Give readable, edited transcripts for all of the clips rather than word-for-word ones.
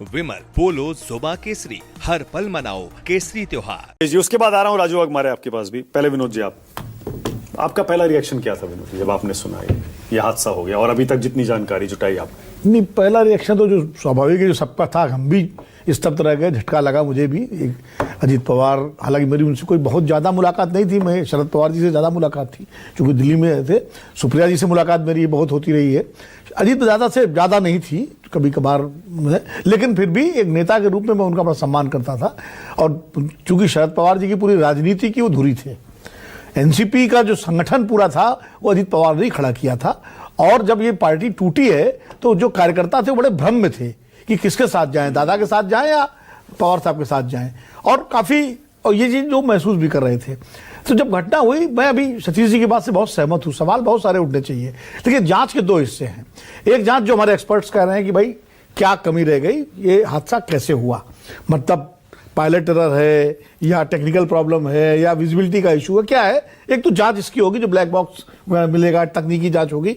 विमल, पोलो, जोमा केसरी, हर पल मनाओ केसरी त्योहार। जी, उसके बाद आ रहा हूँ राजू अगमारे आपके पास भी। पहले विनोद जी, आपका पहला रिएक्शन क्या था विनोद जी जब आपने सुना ये हादसा हो गया और अभी तक जितनी जानकारी जुटाई आप? नहीं, पहला रिएक्शन तो जो स्वाभाविक है, जो सबका था, हम भी स्तब्ध रह गए। झटका लगा मुझे भी। अजीत पवार, हालांकि मेरी उनसे कोई बहुत ज़्यादा मुलाकात नहीं थी, मैं शरद पवार जी से ज़्यादा मुलाकात थी क्योंकि दिल्ली में रहते। सुप्रिया जी से मुलाकात मेरी बहुत होती रही है। अजीत ज़्यादा से ज़्यादा नहीं थी, कभी कभार में, लेकिन फिर भी एक नेता के रूप में मैं उनका बड़ा सम्मान करता था। और चूंकि शरद पवार जी की पूरी राजनीति की वो धुरी थे, एनसीपी का जो संगठन पूरा था वो अजीत पवार ने ही खड़ा किया था। और जब ये पार्टी टूटी है तो जो कार्यकर्ता थे वो बड़े भ्रम में थे कि किसके साथ जाएं, दादा के साथ जाएं या पवार साहब के साथ जाएं, और काफ़ी और ये चीज़ जो महसूस भी कर रहे थे। तो जब घटना हुई, मैं अभी सतीश जी की बात से बहुत सहमत हूँ। सवाल बहुत सारे उठने चाहिए, लेकिन जांच के दो हिस्से हैं। एक जांच जो हमारे एक्सपर्ट्स कह रहे हैं कि भाई क्या कमी रह गई, ये हादसा कैसे हुआ, मतलब पायलट एरर है या टेक्निकल प्रॉब्लम है या विजिबिलिटी का इशू है, क्या है। एक तो जांच इसकी होगी जो ब्लैक बॉक्स मिलेगा, तकनीकी जांच होगी।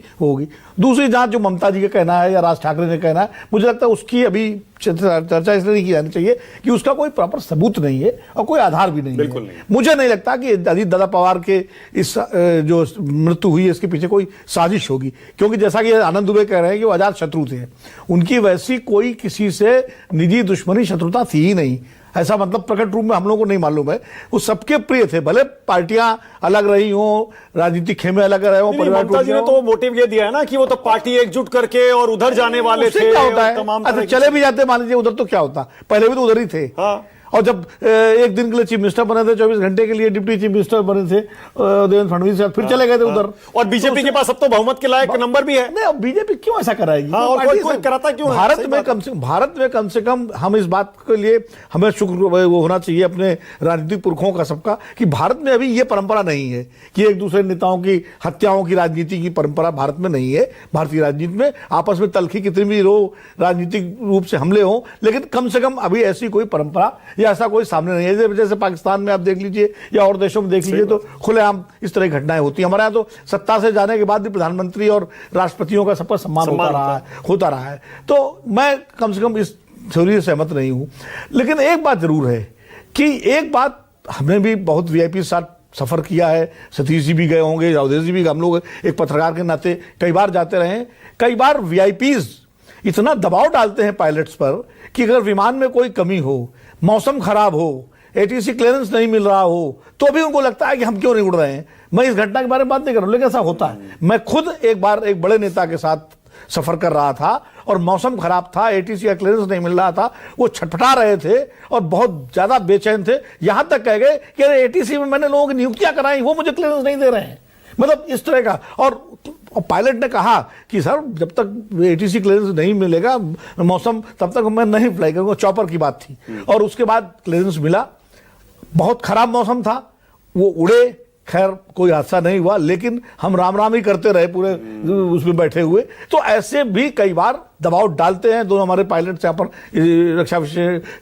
दूसरी जांच जो ममता जी का कहना है या राज ठाकरे ने कहना है, मुझे लगता है उसकी अभी चर्चा इसलिए नहीं की जानी चाहिए कि उसका कोई प्रॉपर सबूत नहीं है और कोई आधार भी नहीं है। नहीं। मुझे नहीं लगता कि अजीत दादा पवार के इस जो मृत्यु हुई है इसके पीछे कोई साजिश होगी, क्योंकि जैसा कि आनंद दुबे कह रहे हैं कि वो अजात शत्रु थे, उनकी वैसी कोई किसी से निजी दुश्मनी शत्रुता थी ही नहीं। ऐसा मतलब प्रकट रूप में हम लोगों को नहीं मालूम है। वो सबके प्रिय थे, भले पार्टियां अलग रही हों, राजनीतिक खेमे अलग रहे हों, परिवार ममता जी ने तो मोटिव ये दिया है ना कि वो तो पार्टी एकजुट करके और उधर जाने वाले थे। क्या होता है, तमाम अच्छा चले भी जाते, मान लीजिए उधर, तो क्या होता, पहले भी तो उधर ही थे। हाँ। और जब एक दिन के लिए चीफ मिनिस्टर बने थे, 24 घंटे के लिए डिप्टी चीफ मिनिस्टर बने थे देवेंद्र फडणवीस साहब, फिर चले गए थे उधर। और बीजेपी के पास अब तो बहुमत के लायक नंबर भी है। नहीं, अब बीजेपी क्यों ऐसा कराएगी? हाँ, और कोई कराता क्यों है? भारत में कम से कम हम इस बात के लिए हमें शुक्र वो होना चाहिए अपने राजनीतिक पुरखों का, सबका, कि भारत में अभी ये परंपरा नहीं है कि एक दूसरे नेताओं की हत्याओं की राजनीति की परंपरा भारत में नहीं है। भारतीय राजनीति में आपस में तलखी कितनी भी रो, राजनीतिक रूप से हमले हों, लेकिन कम से कम अभी ऐसी कोई परंपरा या ऐसा कोई सामने नहीं है। जैसे पाकिस्तान में आप देख लीजिए या और देशों में देख लीजिए, तो खुलेआम इस तरह की घटनाएं होती हैं। हमारे यहाँ तो सत्ता से जाने के बाद भी प्रधानमंत्री और राष्ट्रपतियों का सबका सम्मान होता रहा है। तो मैं कम से कम इस थ्योरी से सहमत नहीं हूं। लेकिन एक बात जरूर है कि एक बात हमने भी बहुत वीआईपी साथ सफर किया है, सतीश जी भी गए होंगे, जावदेकर जी भी, हम लोग एक पत्रकार के नाते कई बार जाते रहे हैं। कई बार वीआईपीज इतना दबाव डालते हैं पायलट्स पर कि अगर विमान में कोई कमी हो, मौसम खराब हो, एटीसी क्लियरेंस नहीं मिल रहा हो, तो भी उनको लगता है कि हम क्यों नहीं उड़ रहे हैं। मैं इस घटना के बारे में बात नहीं कर रहा हूं, लेकिन ऐसा होता है। मैं खुद एक बार एक बड़े नेता के साथ सफर कर रहा था और मौसम खराब था, एटीसी का क्लियरेंस नहीं मिल रहा था, वो छटपटा रहे थे और बहुत ज्यादा बेचैन थे। यहां तक कह गए कि अरे एटीसी में मैंने लोगों की नियुक्तियां कराई, वो मुझे क्लियरेंस नहीं दे रहे हैं, मतलब इस तरह का। और पायलट ने कहा कि सर जब तक एटीसी क्लियरेंस नहीं मिलेगा मौसम, तब तक मैं नहीं फ्लाई करूंगा। चॉपर की बात थी। और उसके बाद क्लियरेंस मिला, बहुत खराब मौसम था, वो उड़े, खैर कोई हादसा नहीं हुआ, लेकिन हम राम राम ही करते रहे पूरे उसमें बैठे हुए। तो ऐसे भी कई बार दबाव डालते हैं। दोनों हमारे पायलट यहाँ पर रक्षा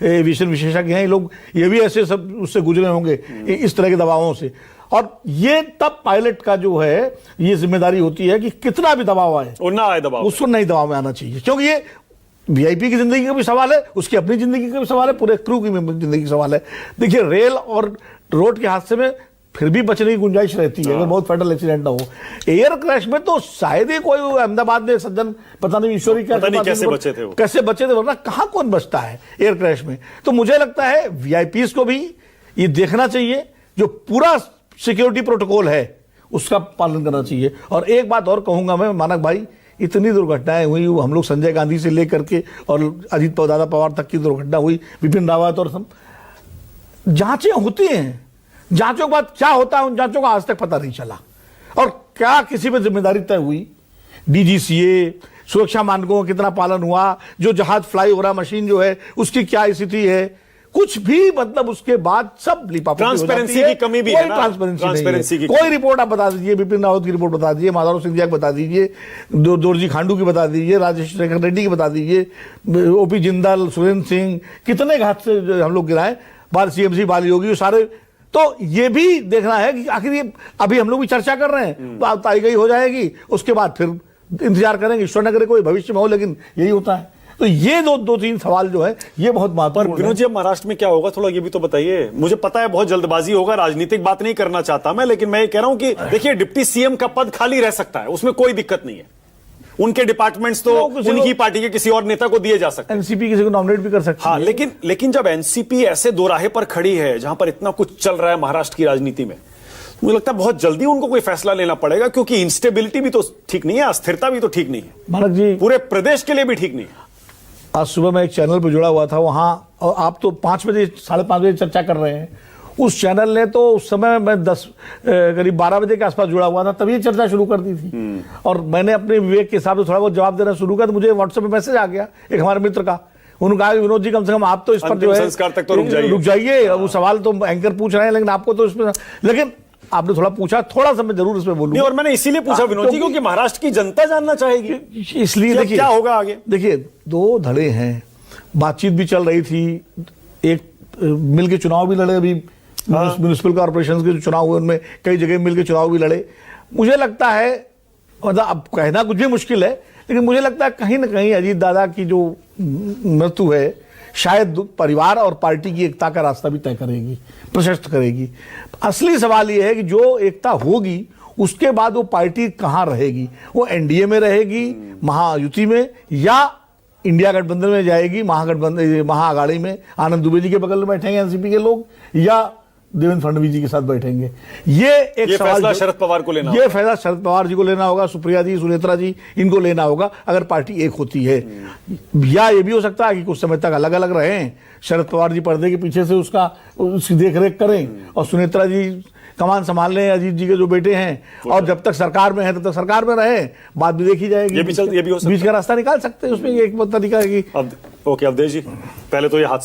एविएशन विशेषज्ञ हैं, ये लोग ये भी ऐसे सब उससे गुजरे होंगे इस तरह के दबावों से। और ये तब पायलट का जो है ये जिम्मेदारी होती है कि कितना भी दबाव आए, ना आए दबाव, उसको नहीं दबाव में आना चाहिए, क्योंकि ये वीआईपी की जिंदगी का भी सवाल है, उसकी अपनी जिंदगी का भी सवाल है, पूरे क्रू की जिंदगी का सवाल है। देखिए, रेल और रोड के हादसे में फिर भी बचने की गुंजाइश रहती है अगर बहुत फैटल एक्सीडेंट ना हो। एयर क्रैश में तो शायद ही कोई अहमदाबाद में सज्जन, पता नहीं ईश्वरी कैसे बचे थे, वरना कहां कौन बचता है एयर क्रैश में। तो मुझे लगता है वीआईपीज को भी ये देखना चाहिए, जो पूरा सिक्योरिटी प्रोटोकॉल है उसका पालन करना चाहिए। और एक बात और कहूंगा मैं, मानक भाई, इतनी दुर्घटनाएं हुई, हम लोग संजय गांधी से लेकर के और अजीत दादा पवार तक की दुर्घटना हुई, विपिन रावत और सब, जांचें होती हैं, जांचों के बाद क्या होता है उन जांचों का आज तक पता नहीं चला। और क्या किसी पे जिम्मेदारी तय हुई, डीजीसीए, सुरक्षा मानकों का कितना पालन हुआ, जो जहाज फ्लाई हो रहा मशीन जो है उसकी क्या स्थिति है, कुछ भी मतलब उसके बाद सब लिपापोती हो जाती है। ट्रांसपेरेंसी की कमी भी है ना, ट्रांसपेरेंसी नहीं है। कोई रिपोर्ट आप बता दीजिए, विपिन रावत की रिपोर्ट बता दीजिए, माधव सिंधिया की बता दीजिए, दोरजी खांडू की बता दीजिए, राजेश शेखर रेड्डी की बता दीजिए, ओपी जिंदाल, सुरेंद्र सिंह, कितने घाट से हम लोग गिराए, सीएमसी बाली होगी, सारे। तो ये भी देखना है कि आखिर ये अभी हम लोग भी चर्चा कर रहे हैं, ताई गई हो जाएगी, उसके बाद फिर इंतजार करेंगे, ईश्वर न करे कोई भविष्य में हो, लेकिन यही होता है। तो ये दो तीन सवाल जो है ये बहुत पर महत्वपूर्ण विनोद जी अब महाराष्ट्र में क्या होगा, थोड़ा ये भी तो बताइए। मुझे पता है बहुत जल्दबाजी होगा, राजनीतिक बात नहीं करना चाहता मैं, लेकिन मैं ये कह रहा हूं कि देखिए डिप्टी सीएम का पद खाली रह सकता है, उसमें कोई दिक्कत नहीं है। उनके डिपार्टमेंट्स तो उनकी पार्टी के किसी और नेता को दिए जा सकते हैं। एनसीपी किसी को नॉमिनेट भी कर सकती है। हाँ, लेकिन जब एनसीपी ऐसे दोराहे पर खड़ी है जहां पर इतना कुछ चल रहा है महाराष्ट्र की राजनीति में, मुझे लगता है बहुत जल्दी उनको कोई फैसला लेना पड़ेगा, क्योंकि इंस्टेबिलिटी भी तो ठीक नहीं है, अस्थिरता भी तो ठीक नहीं है, मानक जी पूरे प्रदेश के लिए भी ठीक नहीं है। आज सुबह मैं एक चैनल पर जुड़ा हुआ था वहां, और आप तो 5 बजे 5:30 बजे चर्चा कर रहे हैं। उस चैनल ने तो उस समय मैं करीब 12 बजे के आसपास जुड़ा हुआ था, तभी चर्चा शुरू कर दी थी। और मैंने अपने विवेक के हिसाब से थोड़ा बहुत जवाब देना शुरू किया, तो मुझे व्हाट्सएप पे मैसेज आ गया एक हमारे मित्र का। उन्होंने कहा विनोद जी कम से कम आप तो इस पर जो है संस्कार तक तो रुक जाइए। वो सवाल तो एंकर पूछ रहे हैं, लेकिन आपको तो इसमें, लेकिन आपने थोड़ा पूछा, थोड़ा सा मैं जरूर इसमें बोलूंगा। और मैंने इसीलिए पूछा विनोद जी क्योंकि महाराष्ट्र की जनता जानना चाहेगी, इसलिए देखिए क्या होगा आगे। देखिए 2 धड़े हैं, बातचीत भी चल रही थी, एक मिल के चुनाव भी लड़े, अभी म्युनिसिपल कॉर्पोरेशन के जो चुनाव हुए उनमें कई जगह मिलकर चुनाव भी लड़े। मुझे लगता है, मतलब अब कहना कुछ भी मुश्किल है, लेकिन मुझे लगता है कहीं ना कहीं अजीत दादा की जो मृत्यु है शायद परिवार और पार्टी की एकता का रास्ता भी तय करेगी, प्रशस्त करेगी। असली सवाल यह है कि जो एकता होगी उसके बाद वो पार्टी कहाँ रहेगी, वो एनडीए में रहेगी, महायुति में, या इंडिया गठबंधन में जाएगी, महागठबंधन महाअघाड़ी में आनंद दुबे जी के बगल में बैठेंगे एनसीपी के लोग, या देवेंद्र फडणवीस जी के साथ बैठेंगे। ये फैसला शरद पवार को लेना, ये फैसला शरद पवार जी को लेना होगा, सुप्रिया जी, सुनेत्रा जी, इनको लेना होगा अगर पार्टी एक होती है। या ये भी हो सकता है कि कुछ समय तक अलग अलग रहें, शरद पवार जी पर्दे के पीछे से उसकी देखरेख करें और सुनेत्रा जी कमान संभाल लें, अजीत जी के जो बेटे हैं, और जब तक सरकार में है तब तक सरकार में रहे, बात भी देखी जाएगी। ये भी हो सकता है, बीच का रास्ता निकाल सकते हैं, उसमें एक तरीका है कि अब ओके अवधेश जी, पहले तो ये हादसा